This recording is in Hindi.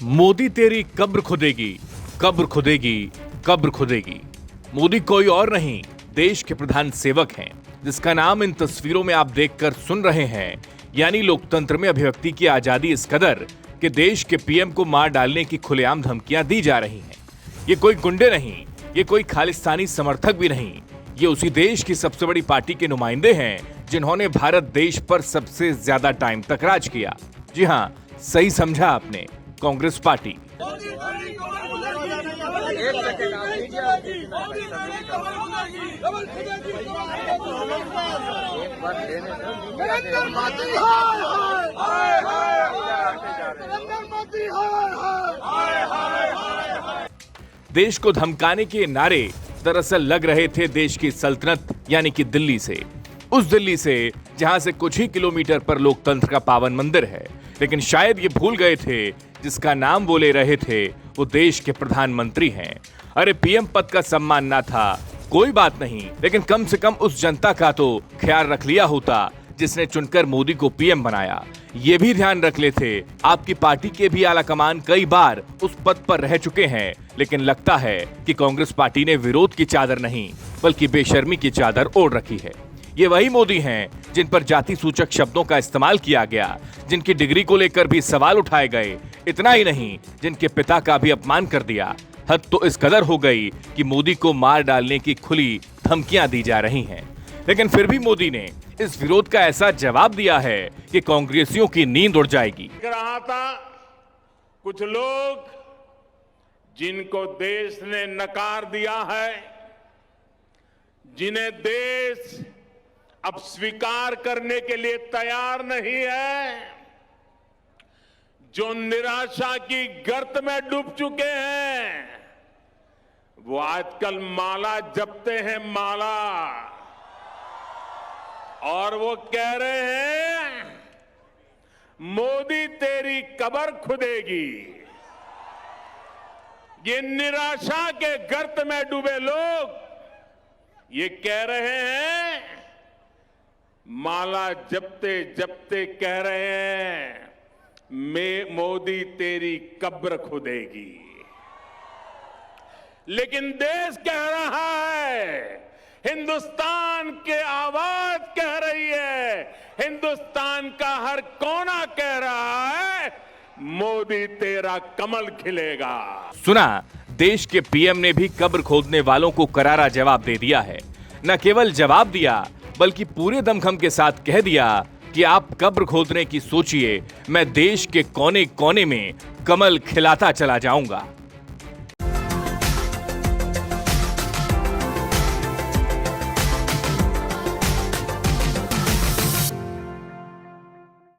मोदी तेरी कब्र खुदेगी, कब्र खुदेगी, कब्र खुदेगी। मोदी कोई और नहीं, देश के प्रधान सेवक हैं, जिसका नाम इन तस्वीरों में आप देखकर सुन रहे हैं। यानी लोकतंत्र में अभिव्यक्ति की आजादी इस कदर कि देश के पीएम को मार डालने की खुलेआम धमकियां दी जा रही हैं। ये कोई गुंडे नहीं, ये कोई खालिस्तानी समर्थक भी नहीं, ये उसी देश की सबसे बड़ी पार्टी के नुमाइंदे हैं जिन्होंने भारत देश पर सबसे ज्यादा टाइम तक राज किया। जी हां, सही समझा आपने, कांग्रेस पार्टी। देश को धमकाने के नारे दरअसल लग रहे थे देश की सल्तनत यानी कि दिल्ली से, उस दिल्ली से जहां से कुछ ही किलोमीटर पर लोकतंत्र का पावन मंदिर है। लेकिन शायद ये भूल गए थे जिसका नाम वो ले रहे थे वो देश के प्रधानमंत्री हैं। अरे पीएम पद का सम्मान ना था, कोई बात नहीं, लेकिन कम से कम उस जनता का तो ख्याल रख लिया होता जिसने चुनकर मोदी को पीएम बनाया। ये भी ध्यान रख लेते आपकी पार्टी के भी आला कमान कई बार उस पद पर रह चुके हैं, लेकिन लगता है कि कांग्रेस पार्टी ने विरोध की चादर नहीं बल्कि बेशर्मी की चादर ओढ़ रखी है। ये वही मोदी हैं जिन पर जाति सूचक शब्दों का इस्तेमाल किया गया, जिनकी डिग्री को लेकर भी सवाल उठाए गए। इतना ही नहीं, जिनके पिता का भी अपमान कर दिया। हद तो इस कदर हो गई कि मोदी को मार डालने की खुली धमकियां दी जा रही हैं। लेकिन फिर भी मोदी ने इस विरोध का ऐसा जवाब दिया है कि कांग्रेसियों की नींद उड़ जाएगी। रहा था कुछ लोग जिनको देश ने नकार दिया है, जिन्हें देश अब स्वीकार करने के लिए तैयार नहीं है, जो निराशा की गर्त में डूब चुके हैं, वो आजकल माला जपते हैं, माला। और वो कह रहे हैं मोदी तेरी कब्र खुदेगी। ये निराशा के गर्त में डूबे लोग ये कह रहे हैं, माला जपते जपते कह रहे हैं मोदी तेरी कब्र खुदेगी। लेकिन देश कह रहा है, हिंदुस्तान की आवाज कह रही है, हिंदुस्तान का हर कोना कह रहा है, मोदी तेरा कमल खिलेगा। सुना, देश के पीएम ने भी कब्र खोदने वालों को करारा जवाब दे दिया है। न केवल जवाब दिया बल्कि पूरे दमखम के साथ कह दिया कि आप कब्र खोदने की सोचिए, मैं देश के कोने कोने में कमल खिलाता चला जाऊंगा।